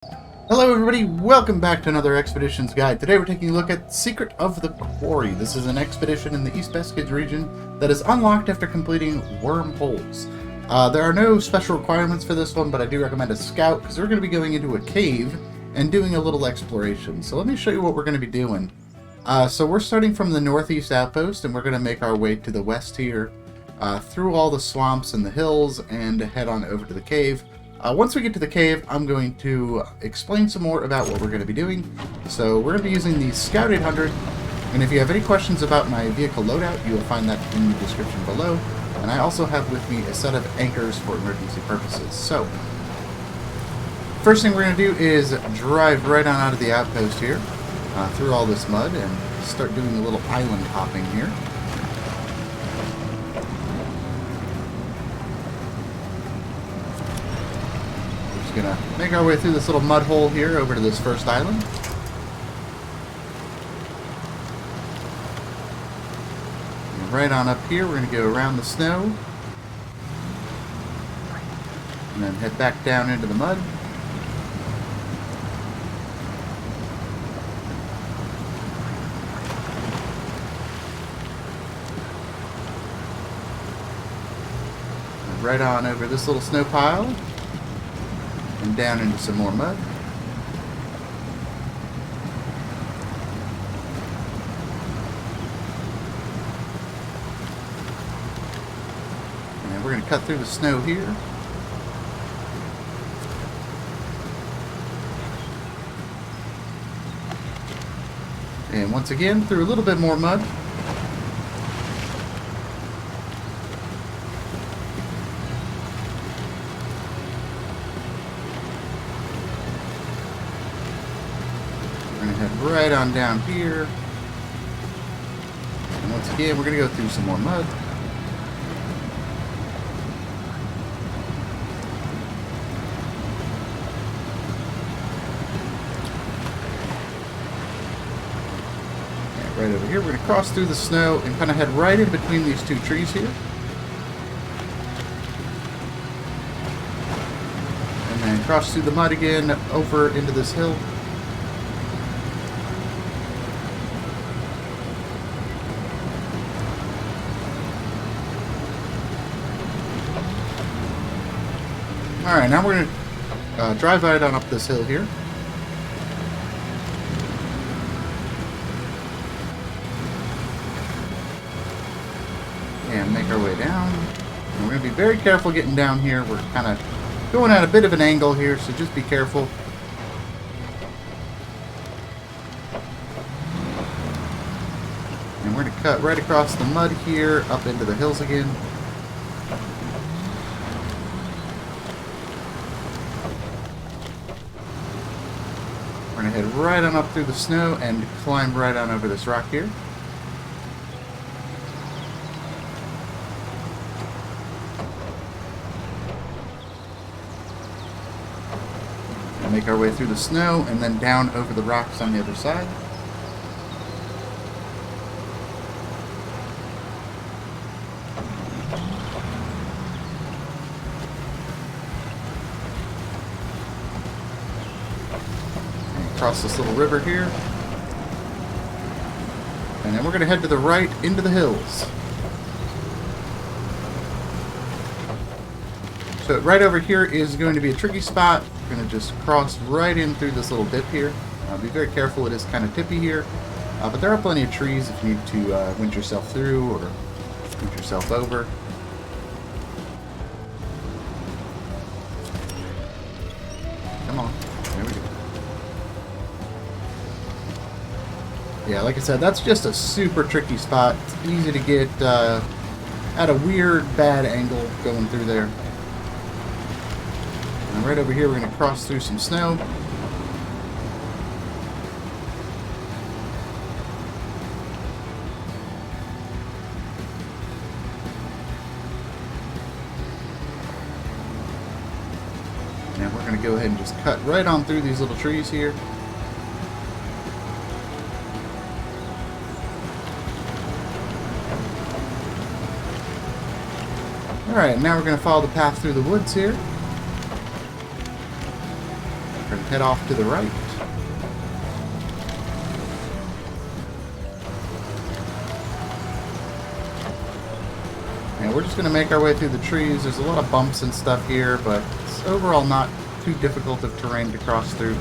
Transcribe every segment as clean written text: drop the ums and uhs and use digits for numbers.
Hello everybody, welcome back to another Expeditions Guide. Today we're taking a look at Secret of the Quarry. This is an expedition in the East Beskids region that is unlocked after completing Wormholes. There are no special requirements for this one, but I do recommend a scout because we're going to be going into a cave and doing a little exploration. So let me show you what we're going to be doing. So we're starting from the northeast outpost and we're going to make our way to the west here, through all the swamps and the hills, and head on over to the cave. Once we get to the cave, I'm going to explain some more about what we're going to be doing. So we're going to be using the Scout 800, and if you have any questions about my vehicle loadout, you will find that in the description below. And I also have with me a set of anchors for emergency purposes. So, first thing we're going to do is drive right on out of the outpost here, through all this mud, and start doing a little island hopping here. Gonna make our way through this little mud hole here over to this first island. And right on up here, we're going to go around the snow and then head back down into the mud. And right on over this little snow pile and down into some more mud. And we're going to cut through the snow here. And once again, through a little bit more mud. Head right on down here. And once again, we're going to go through some more mud. And right over here, we're going to cross through the snow and kind of head right in between these two trees here. And then cross through the mud again over into this hill. Alright, now we're going to drive right on up this hill here. And make our way down. And we're going to be very careful getting down here. We're kind of going at a bit of an angle here, so just be careful. And we're going to cut right across the mud here, up into the hills again. We're going to head right on up through the snow and climb right on over this rock here. And make our way through the snow and then down over the rocks on the other side. Across this little river here. And then we're going to head to the right into the hills. So right over here is going to be a tricky spot. We're going to just cross right in through this little dip here. Be very careful, it is kind of tippy here. But there are plenty of trees if you need to winch yourself through or winch yourself over. Come on. There we go. Yeah, like I said, that's just a super tricky spot. It's easy to get at a weird, bad angle going through there. And right over here, we're going to cross through some snow. And we're going to go ahead and just cut right on through these little trees here. Alright, now we're going to follow the path through the woods here. We're going to head off to the right. And we're just going to make our way through the trees. There's a lot of bumps and stuff here, but it's overall not too difficult of terrain to cross through.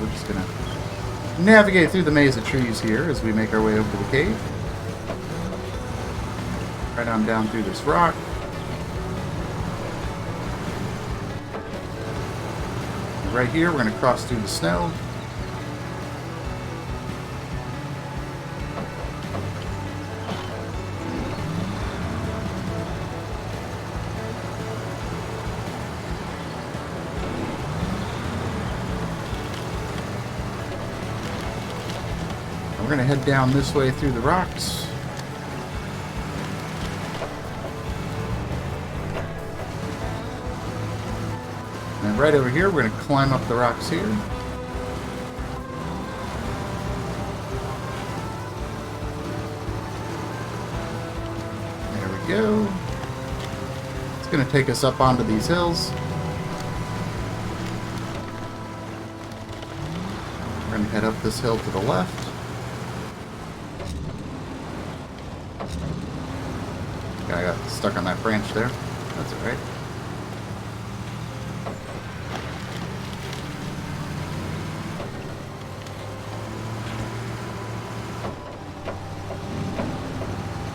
We're just going to navigate through the maze of trees here as we make our way over to the cave. Right on down through this rock. And right here, we're going to cross through the snow. We're going to head down this way through the rocks. And right over here, we're going to climb up the rocks here. There we go. It's going to take us up onto these hills. We're going to head up this hill to the left. I got stuck on that branch there. That's alright.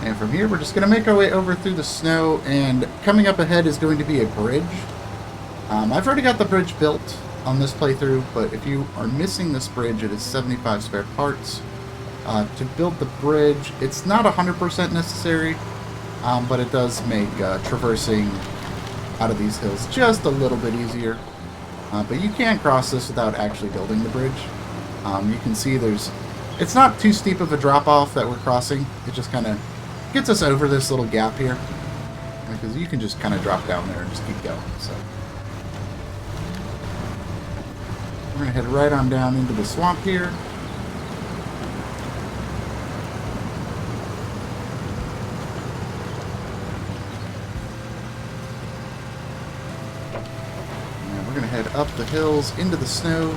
And from here, we're just going to make our way over through the snow, and coming up ahead is going to be a bridge. I've already got the bridge built on this playthrough, but if you are missing this bridge, it is 75 spare parts. To build the bridge, it's not 100% necessary. But it does make traversing out of these hills just a little bit easier. But you can cross this without actually building the bridge. You can see it's not too steep of a drop-off that we're crossing. It just kind of gets us over this little gap here. Because you can just kind of drop down there and just keep going. So we're going to head right on down into the swamp here. Head up the hills into the snow.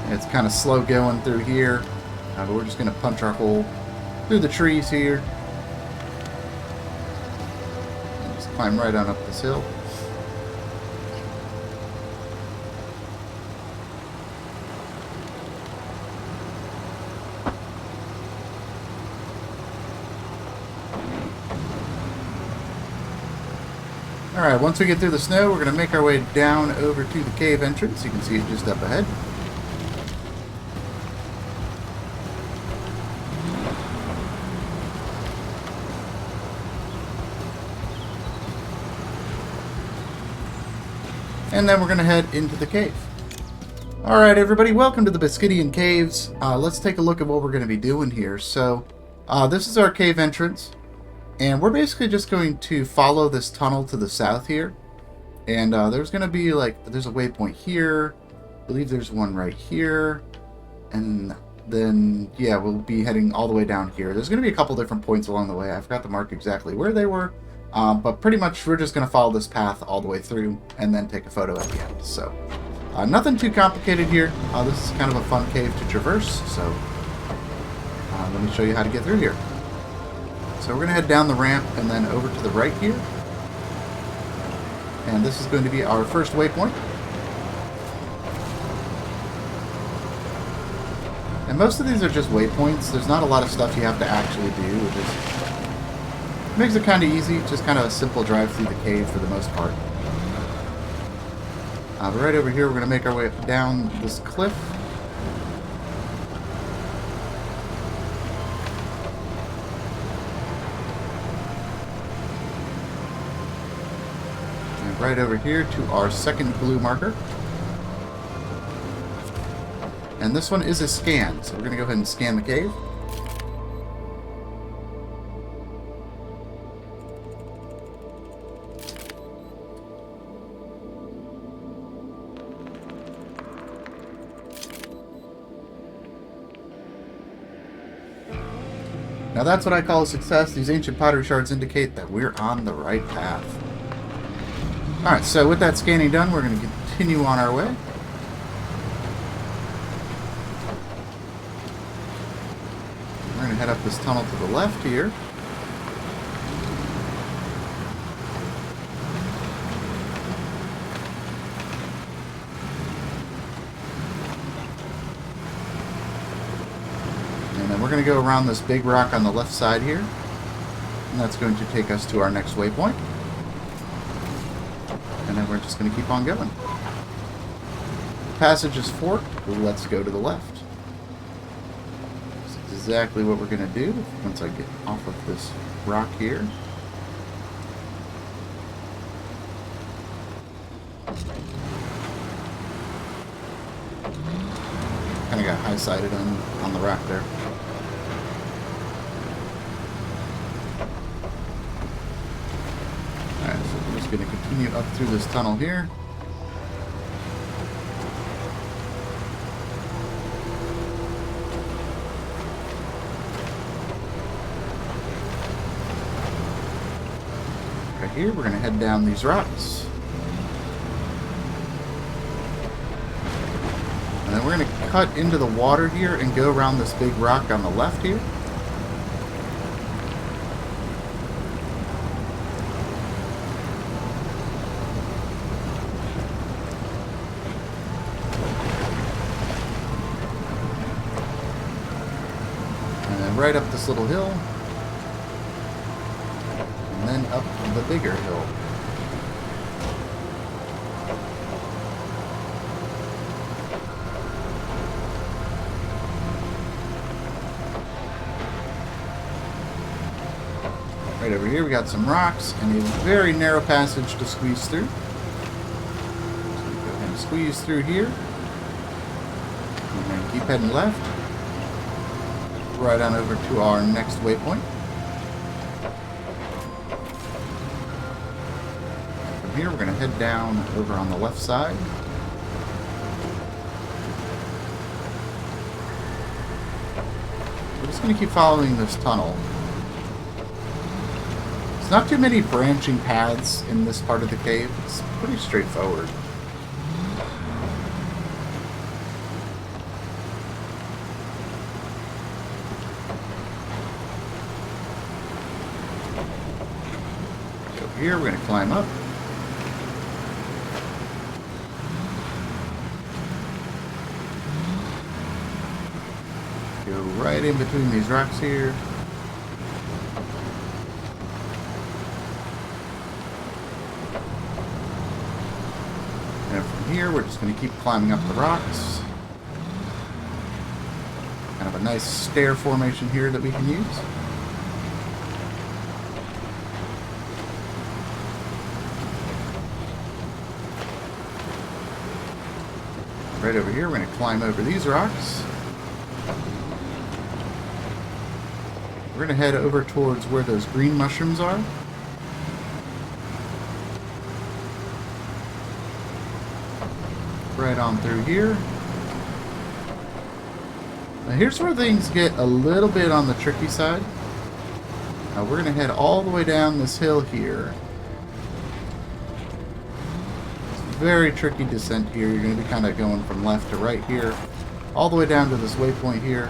It's kind of slow going through here, but we're just going to punch our hole through the trees here. And just climb right on up this hill. Alright, once we get through the snow, we're going to make our way down over to the cave entrance. You can see it just up ahead. And then we're going to head into the cave. Alright everybody, welcome to the Beskidian Caves. Let's take a look at what we're going to be doing here. So, this is our cave entrance. And we're basically just going to follow this tunnel to the south here. And there's going to be there's a waypoint here. I believe there's one right here. And then, yeah, we'll be heading all the way down here. There's going to be a couple different points along the way. I forgot to mark exactly where they were. But pretty much we're just going to follow this path all the way through and then take a photo at the end. So, nothing too complicated here. This is kind of a fun cave to traverse. So, let me show you how to get through here. So we're going to head down the ramp and then over to the right here. And this is going to be our first waypoint. And most of these are just waypoints. There's not a lot of stuff you have to actually do. It just makes it kind of easy. Just kind of a simple drive through the cave for the most part. But right over here, we're going to make our way down this cliff. right over here to our second blue marker. And this one is a scan, so we're going to go ahead and scan the cave. Now that's what I call a success. These ancient pottery shards indicate that we're on the right path. Alright, so with that scanning done, we're going to continue on our way. We're going to head up this tunnel to the left here. And then we're going to go around this big rock on the left side here. And that's going to take us to our next waypoint. And then we're just going to keep on going. The passage is forked. Let's go to the left. That's exactly what we're going to do once I get off of this rock here. Kind of got high-sided on the rock there. Alright, so we're just going to continue up through this tunnel here. Right here, we're going to head down these rocks. And then we're going to cut into the water here and go around this big rock on the left here. And then right up this little hill. And then up the bigger hill. Right over here we got some rocks and a very narrow passage to squeeze through. So we go ahead and squeeze through here. And then keep heading left. Right on over to our next waypoint. And from here we're going to head down over on the left side. We're just going to keep following this tunnel. There's not too many branching paths in this part of the cave. It's pretty straightforward. Over here, we're going to climb up. Go right in between these rocks here. And from here, we're just going to keep climbing up the rocks. Kind of a nice stair formation here that we can use. Right over here, we're going to climb over these rocks. We're going to head over towards where those green mushrooms are. Right on through here. Now here's where things get a little bit on the tricky side. Now we're going to head all the way down this hill here. It's a very tricky descent here. You're going to be kind of going from left to right here, all the way down to this waypoint here.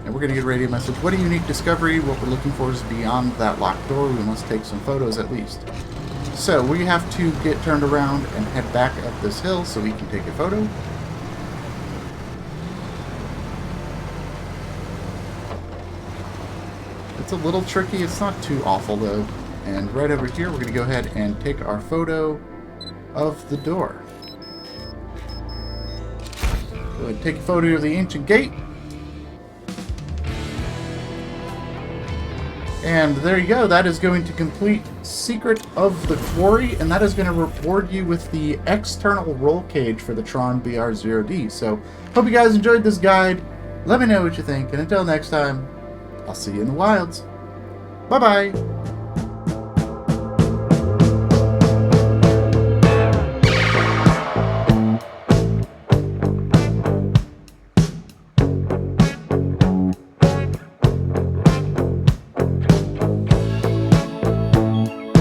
And we're going to get a radio message. What a unique discovery. What we're looking for is beyond that locked door. We must take some photos at least. So we have to get turned around and head back up this hill so we can take a photo. It's a little tricky. It's not too awful though. And right over here we're going to go ahead and take our photo of the door. Go ahead and take a photo of the ancient gate. And there you go. That is going to complete Secret of the Quarry, and that is going to reward you with the external roll cage for the Tron BR0D. So, hope you guys enjoyed this guide. Let me know what you think, and until next time, I'll see you in the wilds. Bye-bye!